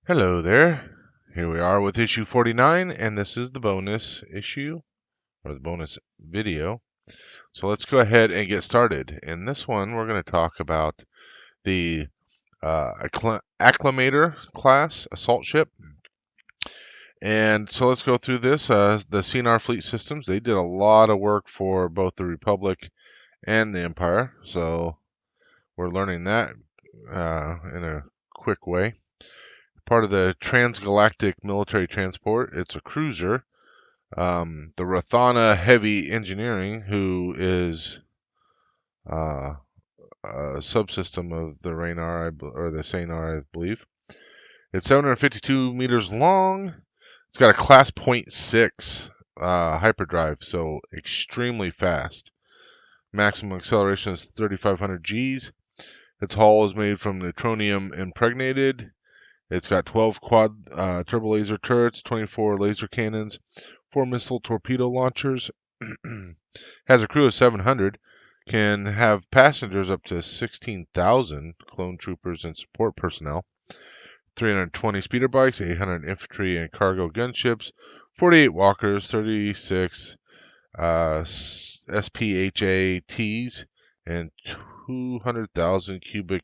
Hello there. Here we are with issue 49, and this is the bonus issue, or the bonus video. So let's go ahead and get started. In this one, we're going to talk about the Acclamator Class Assault Ship. And so let's go through this. The CNR Fleet Systems, they did a lot of work for both the Republic and the Empire. So we're learning that in a quick way. Part of the transgalactic military transport. It's a cruiser. The Rathana Heavy Engineering, who is uh, a subsystem of the Raynar, or the Saynar, I believe. It's 752 meters long. It's got a Class .6 hyperdrive, so extremely fast. Maximum acceleration is 3,500 Gs. Its hull is made from neutronium impregnated. It's got 12 quad turbo laser turrets, 24 laser cannons, 4 missile torpedo launchers. Has a crew of 700. Can have passengers up to 16,000 clone troopers and support personnel. 320 speeder bikes, 800 infantry and cargo gunships, 48 walkers, 36 SPHATs, and 200,000 cubic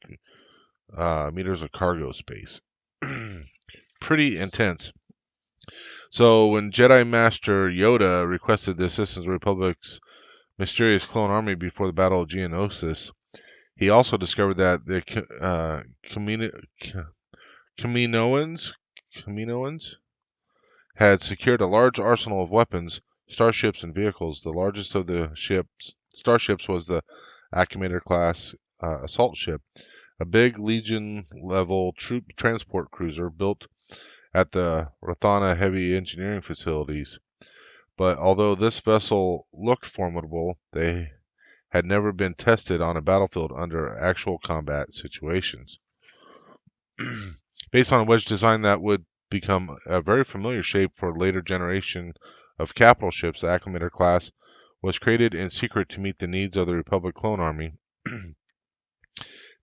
meters of cargo space. Pretty intense. So when Jedi Master Yoda requested the assistance of the Republic's mysterious clone army before the Battle of Geonosis, he also discovered that the Kaminoans had secured a large arsenal of weapons, starships, and vehicles. The largest of the starships was the Acclamator Class Assault Ship, a big Legion-level troop transport cruiser built at the Rathana Heavy Engineering facilities. But although this vessel looked formidable, they had never been tested on a battlefield under actual combat situations. Based on a wedge design that would become a very familiar shape for later generation of capital ships, the Acclamator class was created in secret to meet the needs of the Republic clone army.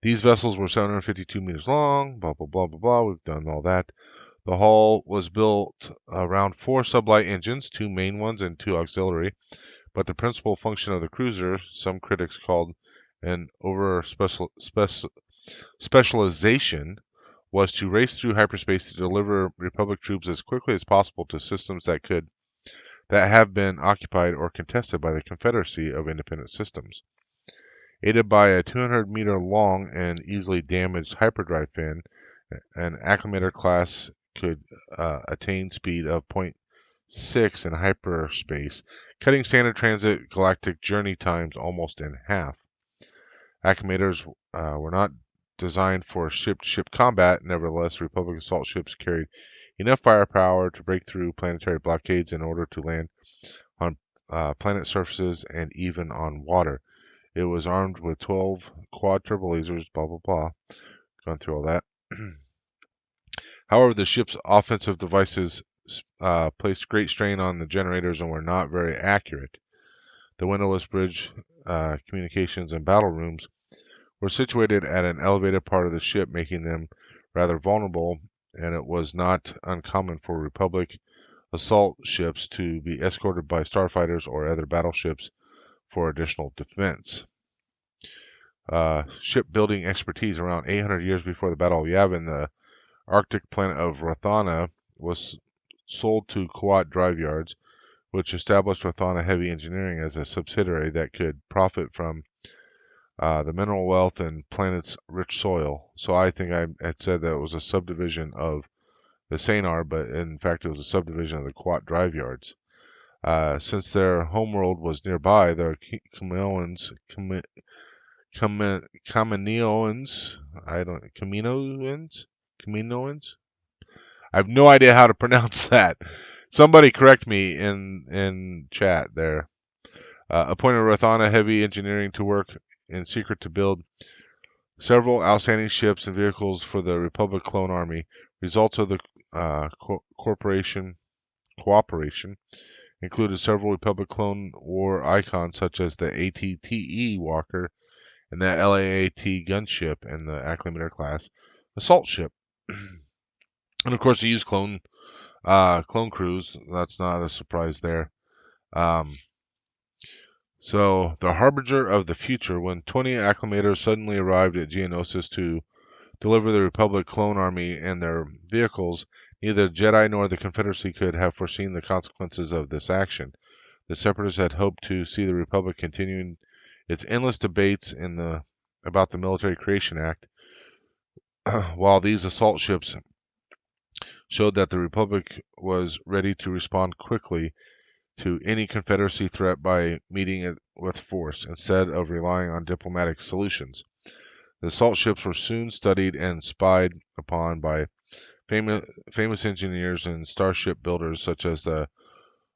These vessels were 752 meters long, blah, blah, blah, blah, blah. We've done all that. The hull was built around 4 sublight engines, 2 main ones and 2 auxiliary. But the principal function of the cruiser, some critics called an specialization, was to race through hyperspace to deliver Republic troops as quickly as possible to systems that have been occupied or contested by the Confederacy of Independent Systems. Aided by a 200-meter long and easily damaged hyperdrive fin, an Acclamator class could attain speed of 0.6 in hyperspace, cutting standard transit galactic journey times almost in half. Acclamators were not designed for ship-to-ship combat. Nevertheless, Republic assault ships carried enough firepower to break through planetary blockades in order to land on planet surfaces and even on water. It was armed with 12 quad turbo lasers, blah, blah, blah. Gone through all that. However, the ship's offensive devices placed great strain on the generators and were not very accurate. The windowless bridge communications and battle rooms were situated at an elevated part of the ship, making them rather vulnerable, and it was not uncommon for Republic assault ships to be escorted by starfighters or other battleships for additional defense. Shipbuilding expertise around 800 years before the Battle of Yavin, the Arctic planet of Rathana was sold to Kuat Drive Yards, which established Rathana Heavy Engineering as a subsidiary that could profit from the mineral wealth and planet's rich soil. So I think I had said that it was a subdivision of the Saynar, but in fact it was a subdivision of the Kuat Drive Yards. Since their homeworld was nearby, the Kaminoans, I have no idea how to pronounce that. Somebody correct me in chat there. Appointed Rathana Heavy Engineering to work in secret to build several outstanding ships and vehicles for the Republic clone army. Results of the cooperation included several Republic clone war icons such as the ATTE Walker and the LAAT gunship and the Acclamator class assault ship. And of course, he used clone crews. That's not a surprise there. Um, so, the harbinger of the future, when 20 acclamators suddenly arrived at Geonosis to deliver the Republic clone army and their vehicles, neither the Jedi nor the Confederacy could have foreseen the consequences of this action. The Separatists had hoped to see the Republic continuing its endless debates about the Military Creation Act, while these assault ships showed that the Republic was ready to respond quickly to any Confederacy threat by meeting it with force, instead of relying on diplomatic solutions. The assault ships were soon studied and spied upon by famous engineers and starship builders such as the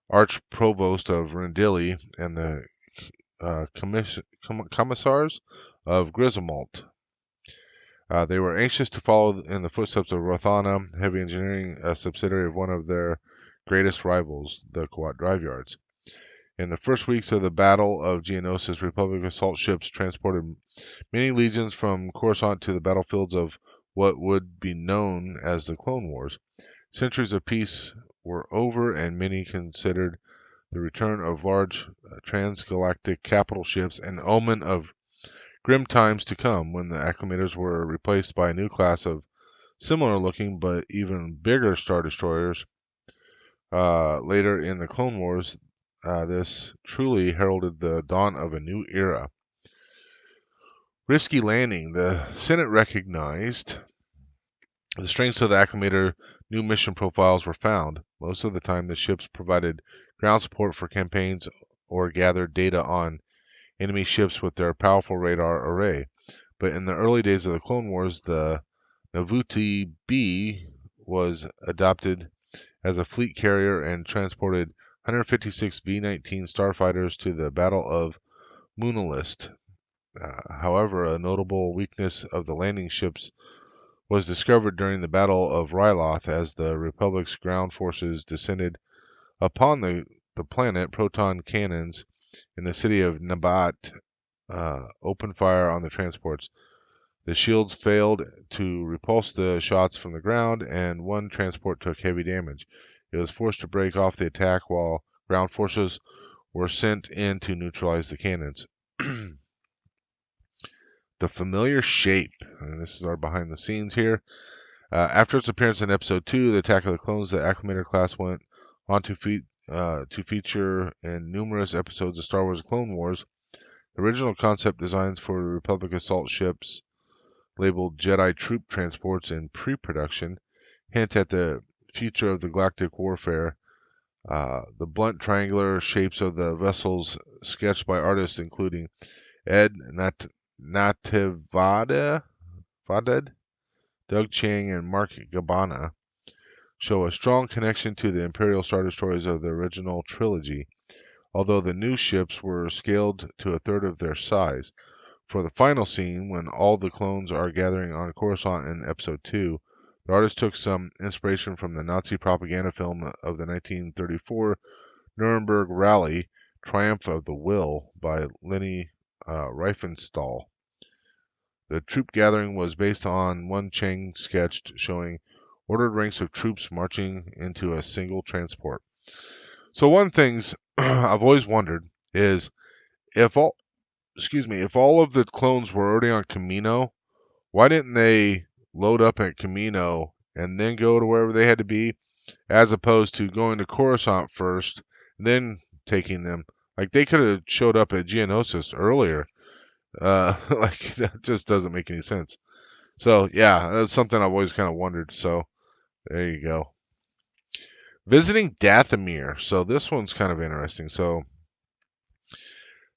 Arch-Provost of Rendili and the commissars of Griswold. They were anxious to follow in the footsteps of Rothana Heavy Engineering, a subsidiary of one of their greatest rivals, the Kuat Drive Yards. In the first weeks of the Battle of Geonosis, Republic assault ships transported many legions from Coruscant to the battlefields of what would be known as the Clone Wars. Centuries of peace were over, and many considered the return of large transgalactic capital ships an omen of grim times to come, when the Acclamators were replaced by a new class of similar looking but even bigger Star Destroyers. Later in the Clone Wars, this truly heralded the dawn of a new era. Risky landing. The Senate recognized the strengths of the Acclamator. New mission profiles were found. Most of the time, the ships provided ground support for campaigns or gathered data on enemy ships with their powerful radar array. But in the early days of the Clone Wars, the Navuti B was adopted as a fleet carrier and transported 156 V-19 starfighters to the Battle of Moonalist. However, a notable weakness of the landing ships was discovered during the Battle of Ryloth as the Republic's ground forces descended upon the planet. Proton cannons in the city of Nabat opened fire on the transports. The shields failed to repulse the shots from the ground, and one transport took heavy damage. It was forced to break off the attack while ground forces were sent in to neutralize the cannons. The familiar shape, and this is our behind the scenes here. After its appearance in Episode 2, The Attack of the Clones, the Acclamator class went on to feature in numerous episodes of Star Wars Clone Wars. The original concept designs for the Republic assault ships, labeled Jedi troop transports in pre-production, hint at the future of the galactic warfare. The blunt triangular shapes of the vessels sketched by artists including Ed Nativaded, Doug Chang, and Mark Gabana show a strong connection to the Imperial Star Destroyers of the original trilogy, although the new ships were scaled to a third of their size. For the final scene, when all the clones are gathering on Coruscant in Episode 2, the artist took some inspiration from the Nazi propaganda film of the 1934 Nuremberg Rally, Triumph of the Will, by Leni Riefenstahl. The troop gathering was based on one Chang sketched showing ordered ranks of troops marching into a single transport. So one things I've always wondered is if all if all of the clones were already on Camino, why didn't they load up at Camino and then go to wherever they had to be, as opposed to going to Coruscant first, then taking them? Like, they could have showed up at Geonosis earlier. Like, that just doesn't make any sense. So, yeah, that's something I've always kind of wondered. So, there you go. Visiting Dathomir. So, this one's kind of interesting. So,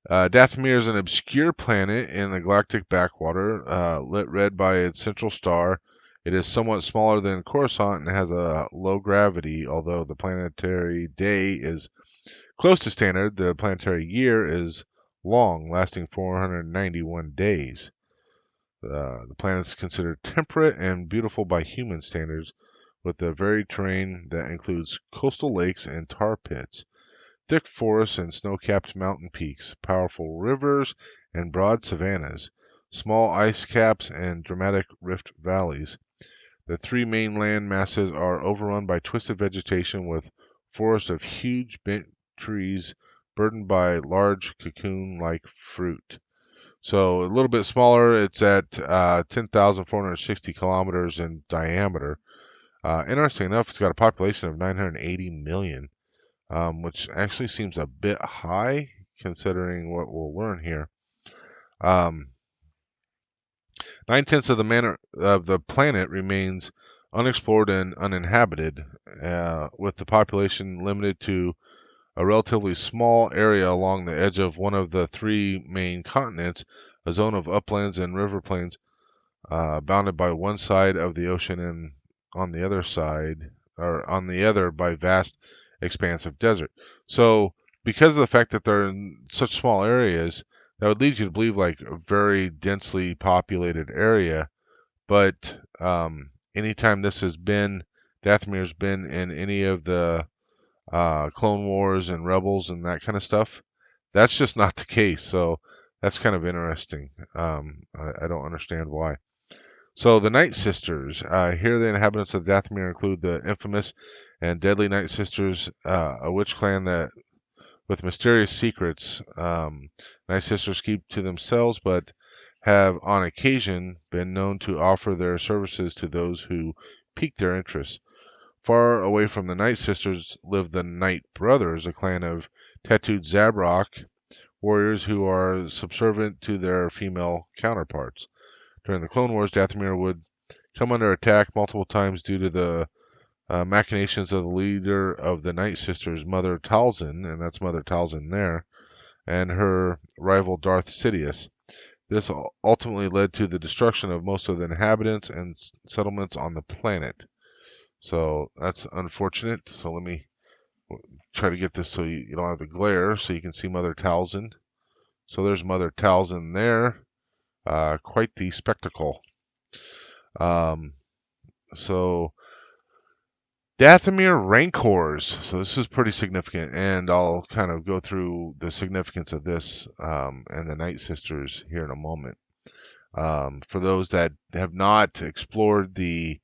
Dathomir is an obscure planet in the galactic backwater, lit red by its central star. It is somewhat smaller than Coruscant and has a low gravity, although the planetary day is close to standard. The planetary year is long, lasting 491 days. The planet is considered temperate and beautiful by human standards, with a varied terrain that includes coastal lakes and tar pits, thick forests and snow-capped mountain peaks, powerful rivers and broad savannas, small ice caps and dramatic rift valleys. The three main land masses are overrun by twisted vegetation with forests of huge bent trees burdened by large cocoon-like fruit. So a little bit smaller. It's at 10,460 kilometers in diameter. Interesting enough, it's got a population of 980 million, which actually seems a bit high considering what we'll learn here. Um, 9/10 of the planet remains unexplored and uninhabited, with the population limited to a relatively small area along the edge of one of the three main continents, a zone of uplands and river plains bounded by one side of the ocean and on the other side, or on the other, by vast expanse of desert. So, because of the fact that they're in such small areas, that would lead you to believe like a very densely populated area. But anytime Dathomir's been in any of the Clone Wars and Rebels and that kind of stuff, that's just not the case. So that's kind of interesting. I don't understand why. So the Night Sisters. Here the inhabitants of Dathomir include the infamous and deadly Night Sisters, a witch clan that with mysterious secrets. Night Sisters keep to themselves, but have on occasion been known to offer their services to those who pique their interest. Far away from the Night Sisters live the Night Brothers, a clan of tattooed Zabrok warriors who are subservient to their female counterparts. During the Clone Wars, Dathomir would come under attack multiple times due to the machinations of the leader of the Night Sisters, Mother Talzin, and that's Mother Talzin there, and her rival Darth Sidious. This ultimately led to the destruction of most of the inhabitants and settlements on the planet. So that's unfortunate. So let me try to get this so you don't have the glare, so you can see Mother Talzin. So there's Mother Talzin there. Quite the spectacle. So Dathomir Rancors. So this is pretty significant, and I'll kind of go through the significance of this and the Night Sisters here in a moment. For those that have not explored the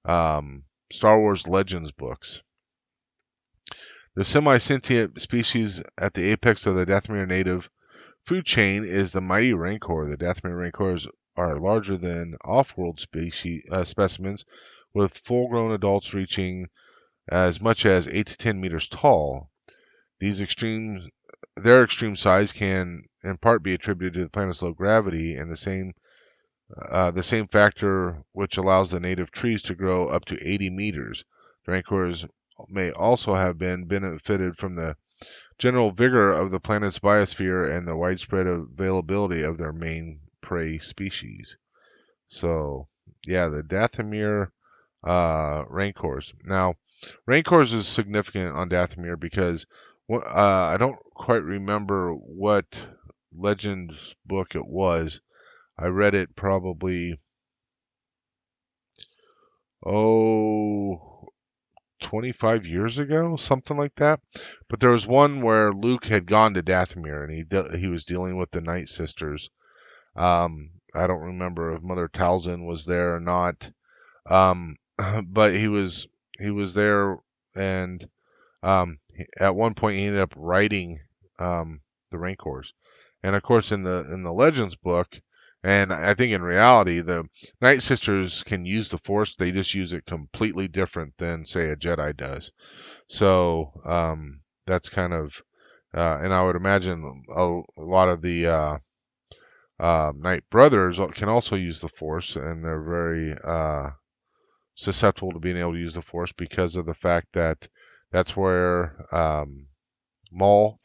Star Wars Legends books, the semi-sentient species at the apex of the Dathomir native food chain is the mighty Rancor. The Dathomir Rancors are larger than off-world specimens, with full-grown adults reaching as much as 8 to 10 meters tall. Their extreme size can in part be attributed to the planet's low gravity and the same factor which allows the native trees to grow up to 80 meters. The Rancors may also have been benefited from the general vigor of the planet's biosphere and the widespread availability of their main prey species. So, yeah, the Dathomir Rancors. Now, Rancors is significant on Dathomir because I don't quite remember what Legends book it was. I read it probably, 25 years ago, something like that. But there was one where Luke had gone to Dathomir and he was dealing with the Night Sisters. I don't remember if Mother Talzin was there or not. But he was there, and at one point he ended up writing the Rancors, and of course in the Legends book, and I think in reality the Night Sisters can use the Force. They just use it completely different than say a Jedi does. So that's kind of, and I would imagine a lot of the Night Brothers can also use the Force, and they're very susceptible to being able to use the Force because of the fact that that's where Darth Maul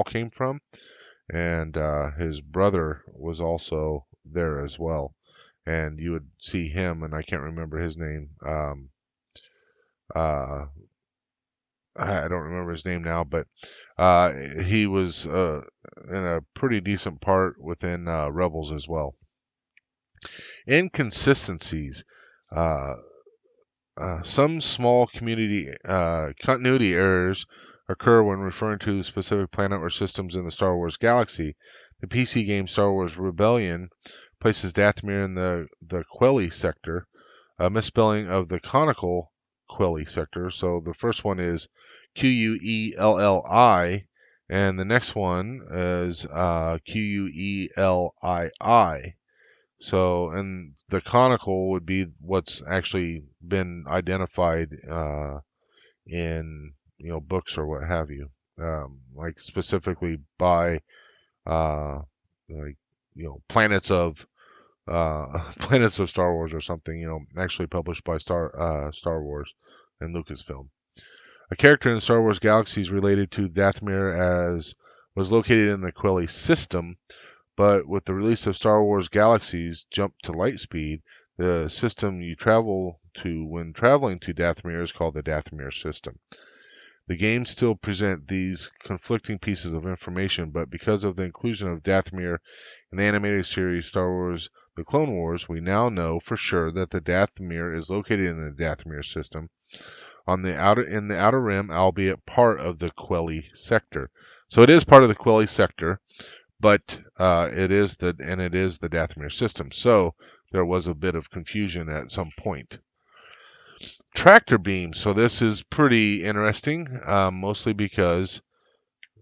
came from, and his brother was also there as well. And you would see him, and I can't remember his name. Uh, I don't remember his name now, but he was in a pretty decent part within Rebels as well. Inconsistencies. Uh, some small community continuity errors occur when referring to specific planet or systems in the Star Wars galaxy. The PC game Star Wars Rebellion places Dathomir in the Quelly sector, a misspelling of the conical Quelli sector. So the first one is Quellii, and the next one is Quellii. So, and the conical would be what's actually been identified in books or what have you, like specifically by like planets of planets of Star Wars or something, actually published by Star Wars and Lucasfilm. A character in Star Wars Galaxies related to Dathomir as was located in the Quelli system, but with the release of Star Wars Galaxies Jump to Light Speed, the system you travel to when traveling to Dathomir is called the Dathomir system. The games still present these conflicting pieces of information, but because of the inclusion of Dathomir in the animated series Star Wars The Clone Wars, we now know for sure that the Dathomir is located in the Dathomir system in the outer rim, albeit part of the Quelli sector. So it is part of the Quelli sector, but it is the Dathomir system. So there was a bit of confusion at some point. Tractor beams. So this is pretty interesting, mostly because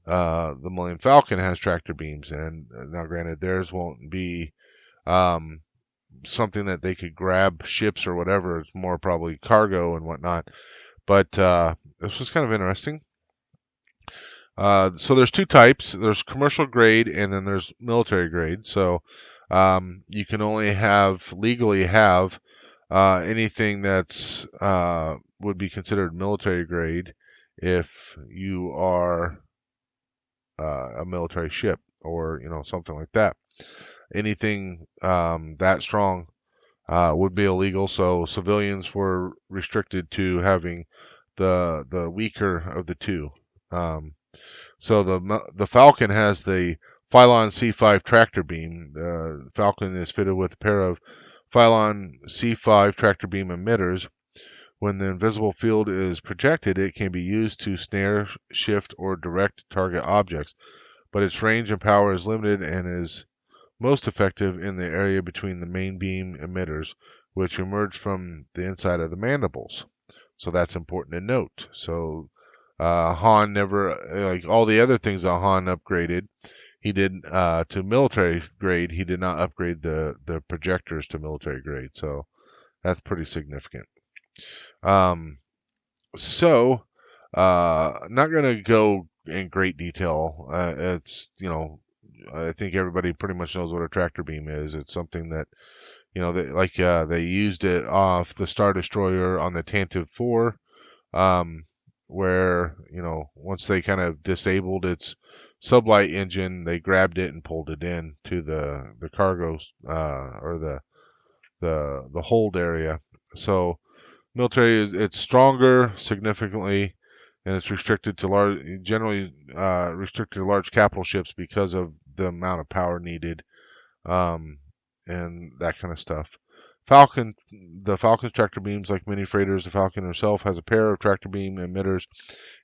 the Millennium Falcon has tractor beams, and now granted, theirs won't be something that they could grab ships or whatever. It's more probably cargo and whatnot. But this was kind of interesting. So there's two types. There's commercial grade and then there's military grade. So you can only legally have anything that's would be considered military grade if you are a military ship or something like that. Anything that strong would be illegal. So civilians were restricted to having the weaker of the two. So the Falcon has the Phylon C5 tractor beam. The Falcon is fitted with a pair of Phylon C5 tractor beam emitters. When the invisible field is projected, it can be used to snare, shift, or direct target objects, but its range and power is limited and is most effective in the area between the main beam emitters, which emerge from the inside of the mandibles. So that's important to note. So Han never, like all the other things that Han upgraded, he did to military grade. He did not upgrade the projectors to military grade. So that's pretty significant. So not going to go in great detail. It's I think everybody pretty much knows what a tractor beam is. It's something that they used it off the Star Destroyer on the Tantive 4, where once they kind of disabled its sublight engine, they grabbed it and pulled it in to the cargo or the hold area. So military, it's stronger significantly, and it's generally restricted to large capital ships because of the amount of power needed, and that kind of stuff. The Falcon's tractor beams, like many freighters, the Falcon herself has a pair of tractor beam emitters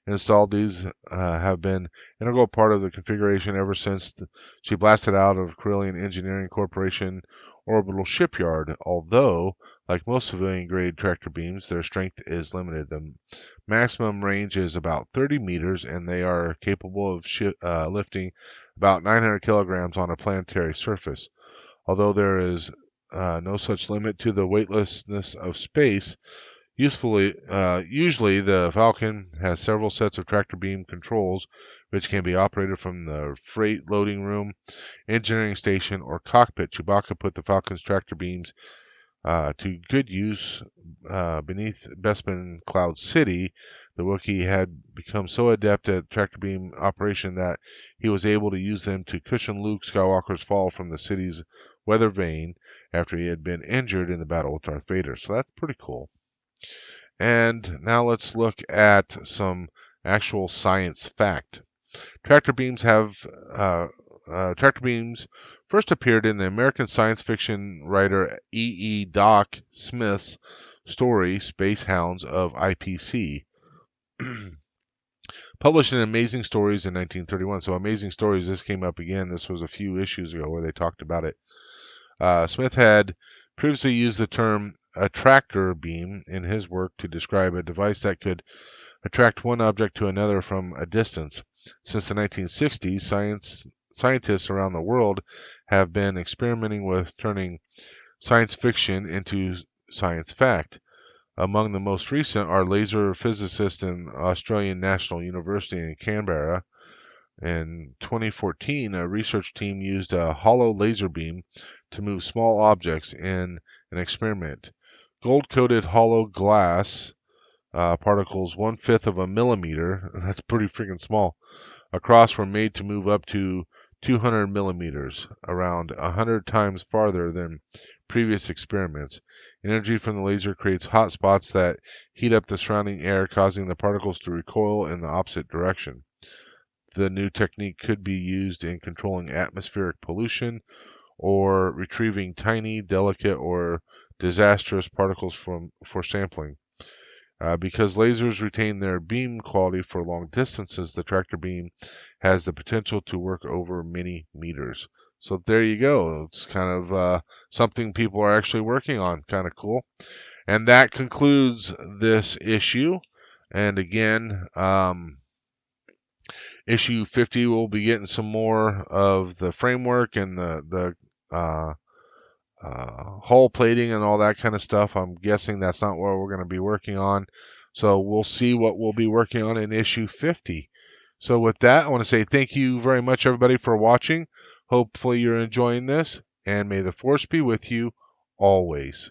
installed. These have been an integral part of the configuration ever since she blasted out of Carillion Engineering Corporation orbital shipyard. Although, like most civilian-grade tractor beams, their strength is limited. The maximum range is about 30 meters, and they are capable of lifting about 900 kilograms on a planetary surface. Although there is no such limit to the weightlessness of space, usually the Falcon has several sets of tractor beam controls, which can be operated from the freight loading room, engineering station, or cockpit. Chewbacca put the Falcon's tractor beams to good use beneath Bespin Cloud City. The Wookiee had become so adept at tractor beam operation that he was able to use them to cushion Luke Skywalker's fall from the city's weather vane after he had been injured in the battle with Darth Vader. So that's pretty cool. And now let's look at some actual science fact. Tractor beams first appeared in the American science fiction writer E. Doc Smith's story Space Hounds of IPC, published in Amazing Stories in 1931. So Amazing Stories, this came up again. This was a few issues ago where they talked about it. Smith had previously used the term attractor beam in his work to describe a device that could attract one object to another from a distance. Since the 1960s, scientists around the world have been experimenting with turning science fiction into science fact. Among the most recent are laser physicists in Australian National University in Canberra. In 2014, a research team used a hollow laser beam to move small objects in an experiment. Gold-coated hollow glass particles 1/5 of a millimeter, that's pretty freaking small, across were made to move up to 200 millimeters, around 100 times farther than previous experiments. Energy from the laser creates hot spots that heat up the surrounding air, causing the particles to recoil in the opposite direction. The new technique could be used in controlling atmospheric pollution or retrieving tiny, delicate, or disastrous particles for sampling. Because lasers retain their beam quality for long distances, the tractor beam has the potential to work over many meters. So there you go. It's kind of something people are actually working on. Kind of cool. And that concludes this issue. And again, issue 50 will be getting some more of the framework and the hull plating and all that kind of stuff. I'm guessing that's not what we're going to be working on. So we'll see what we'll be working on in issue 50. So with that, I want to say thank you very much, everybody, for watching. Hopefully you're enjoying this, and may the force be with you always.